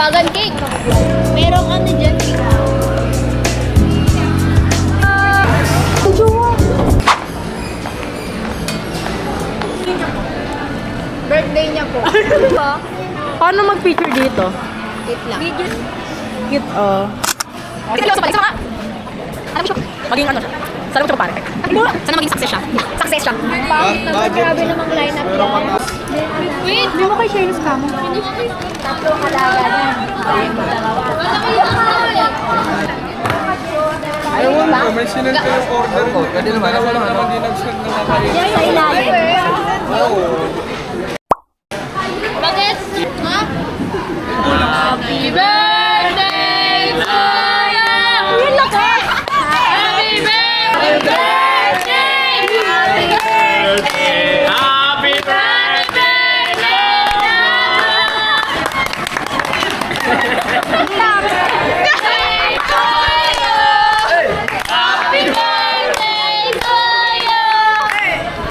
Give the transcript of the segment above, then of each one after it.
Bagan cake. Merong ano dyan. Birthday niya po. Paano mag-picture dito? Wait lang. Cute, oh. Seryoso ba? Isa nga. Alam mo siya, maging ano siya. Sana mo siya pare. Sana maging success siya. Success siya. Bakit naman grabe namang lineup yan? Wait! Hindi mo kay Shayla's kamo. Tatlong halaga na. Ayaw mo, may sinend ko yung order ko. Pwede naman, ako lang naman din nag-send ng mga kayo. Yan sa ilalim. Oo. Bakit? Ha? Happy birthday to you! Yun lang ka! Happy birthday! Happy birthday! Happy birthday! Happy birthday to you!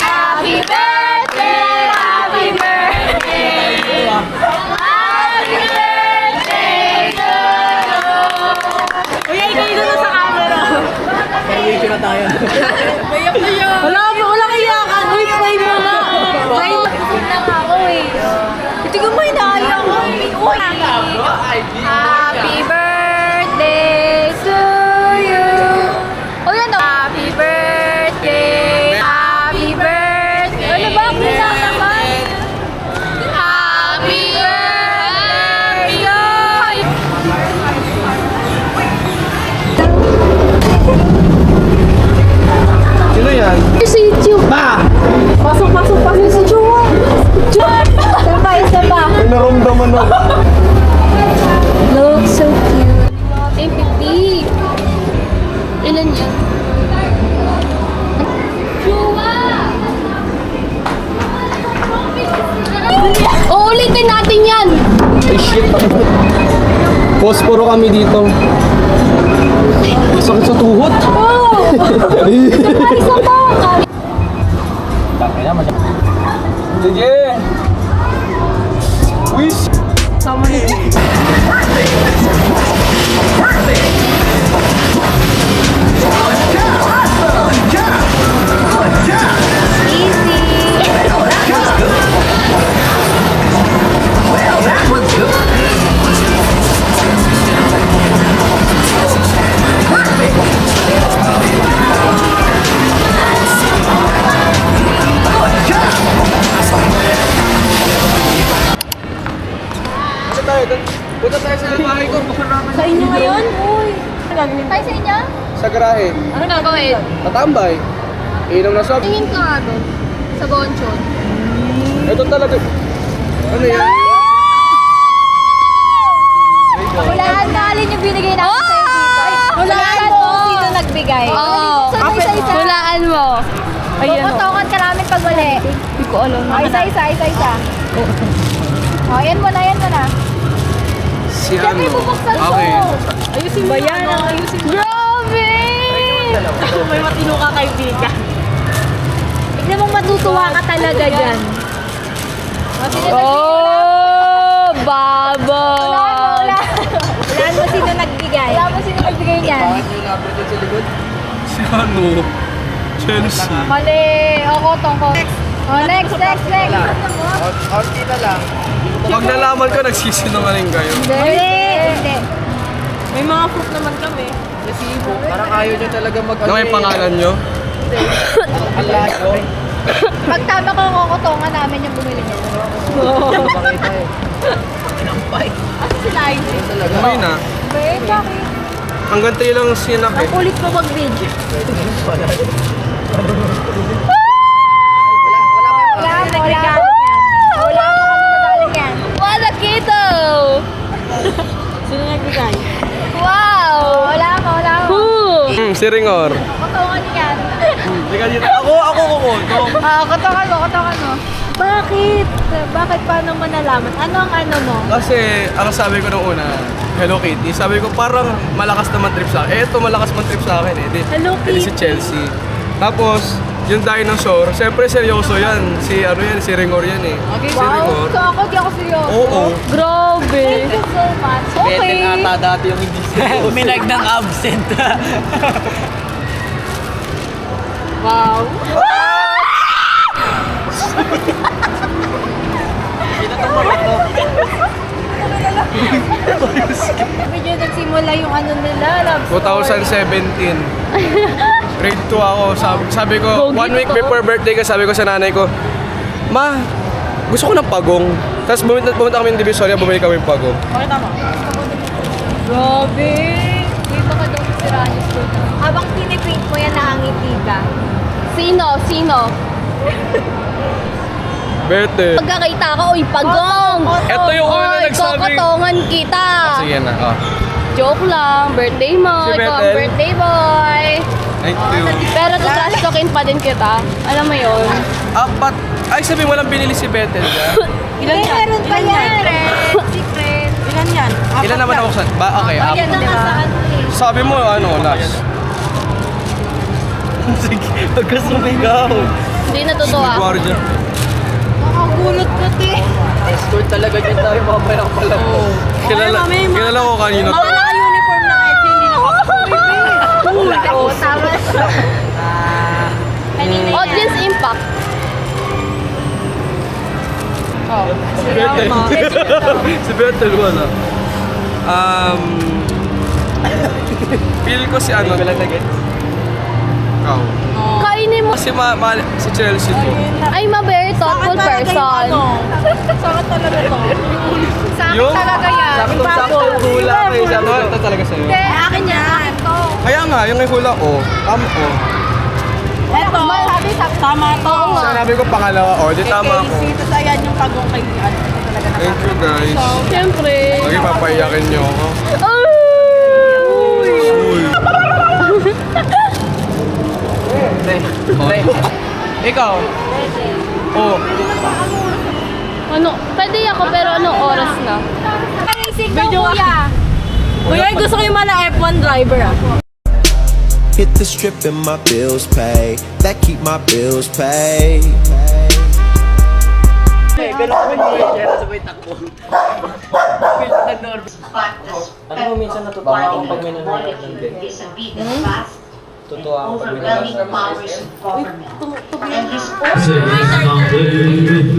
Happy birthday! Happy birthday! Happy birthday to you! Uy, ikaw yun na sa camera. Pag-issue na tayo. Wala kayakan. Uy, pray mo na. Pray mo. Busog na nga ako eh. Hindi ko may naaya ko. Uy. Happy birthday to you! O yan o. Happy birthday! Happy birthday! Ano ba? Bisa naman! Happy birthday! Sino yan? Si YouTube! Ba! Pasok si Chua. Isa pa! May naramdaman ako. Look so cute! MVP! Ilan yan? Uulitin natin yan! Ay, shit. Posporo kami dito. Sakit sa tuhod. Oh! Isa pa! Sige! Wish! Sama ni Punta tayo sa bahay ko. Sa inyo ngayon? Uy. Tayo sa inyo? Sa garahe. Ano gagawin? Tatambay. Inom na sob. Tingin ka nga doon. Sa Bonchon. Ito talaga. Ano yan? Hulaan natin yung binigay natin sa'yo dito. Hulaan mo kung sino nagbigay. Oo. Isa-isa. Hulaan mo. Ayan o. Puputongan ka namin pag uli. Hindi ko alam. Isa-isa. O, yan mo na. Si Siyempre, bubuksan mo. Okay. Ayusin mo yan. Ayusin mo. Grabe! May matino ka kaibigan. Tignan mong matutuwa ka talaga dyan. Oh, babo. Hulaan mo sino nagbigay. Hulaan mo sino nagbigay niyan. Bakit yung napit yun sa likod? Si ano? Chelsea. Mali. Ako, tongko. O, next. Konti na lang. Pag nalaman ko, nagsisinungaling kayo. Hindi. May mga proof naman kami. Resibo. Parang ayaw nyo talaga mag- Na may pangalan nyo? Alas ko. Pag tama ko kukutongan namin yung bumili niya. Pakita eh. Kasi sila ay Talaga. May na. Wait, bakit? Hanggang 3 lang sinak eh. Kulit mo mag-video. Wala mo kami nagaling yan. Wala kito! Sino nagbigay? Wow! Wala mo. Si Ringor. Kutongan yan. Liga dito. Ako kukunto. Kutongan mo. Bakit? Bakit paano mo nalaman? Ano ang ano mo? Kasi, ang sabi ko nung una, Hello Kitty. Sabi ko, parang malakas naman trip sa akin. Eto, malakas man trip sa akin eh. Hello Di si Chelsea. Tapos, yung dinosaur, siyempre seryoso yan. Si ano yan, si Ringor yan eh. Si Ringor. So ako, di ako seryoso. Oo. Grabe. Thank you so much. Beten ata dati yung hindi seryoso. Minag ng absent. Wow. Medyo nagsimula yung ano nila, love story. 2017. Grade 2 ako. Sabi ko, Pogi 1 week to. before birthday ko, sabi ko sa nanay ko, Ma, gusto ko ng pagong. Tapos pumunta kami ng Divisoria, bumili kami ng pagong. Grabe. Dito ka daw si Ranius ko. Habang tinipaint mo yan, nakangiti ka. Sino? Bete. Pagkakita ka, uy, pagong! Ito yung una Oy, nagsabing... kokotongan kita! Sige na, Joke lang, birthday mo, Si ikaw ang Bethel. birthday boy! Thank you. Pero tutrash talkin pa din kita. Alam mo yun? Apat. Ay, sabi walang binili si Bethel dyan. Ilan yan? Meron pa Ilan yan? yan. Secret. Ilan yan? Ilan naman ako sa... Okay, Yan apat. na nga sa ano eh. Sabi mo, ano, last. Sige, pagkasumigaw. Hindi natutuwa. Guardia. Nakagulot ko, te. Escort talaga dyan tayo mamaya ng pala mo. Kilala ko kanino. Mga naka-uniform na kahit hindi Oo, tama siya. Kanina yan. Audience impact. Oh. Si Bethel. Si Bethel, wala. Feel ko si ano. Ikaw. Kainin mo. Si si Chelsea to. Ay, very thoughtful person. Sakit talaga to. Sa akin Yung- talaga yan. Sakto-sakto yung hula ko eh. Sabi ko, Ito talaga sa'yo. Hindi, akin yan. Ito. Kaya nga, yung may hula ko, ko. Eto, tama to. Sinabi ko pangalawa, di tama ako. Tapos ayan yung pagong kay ano. Talaga na. Thank you guys. Siyempre. Lagi papayakin niyo ako. Ikaw? Oh, Ano? Pwede ako, pero anong oras na? Panisig daw, kuya. Kuya, gusto ko yung mga F1 driver ah. Hit the strip and my bills pay. That keep my bills paid. Ganun kami ni Jera sabay takbo. Ano mo minsan natutuwa ako pag may nanonood ng din? Totoo ako pag may nanonood ng din.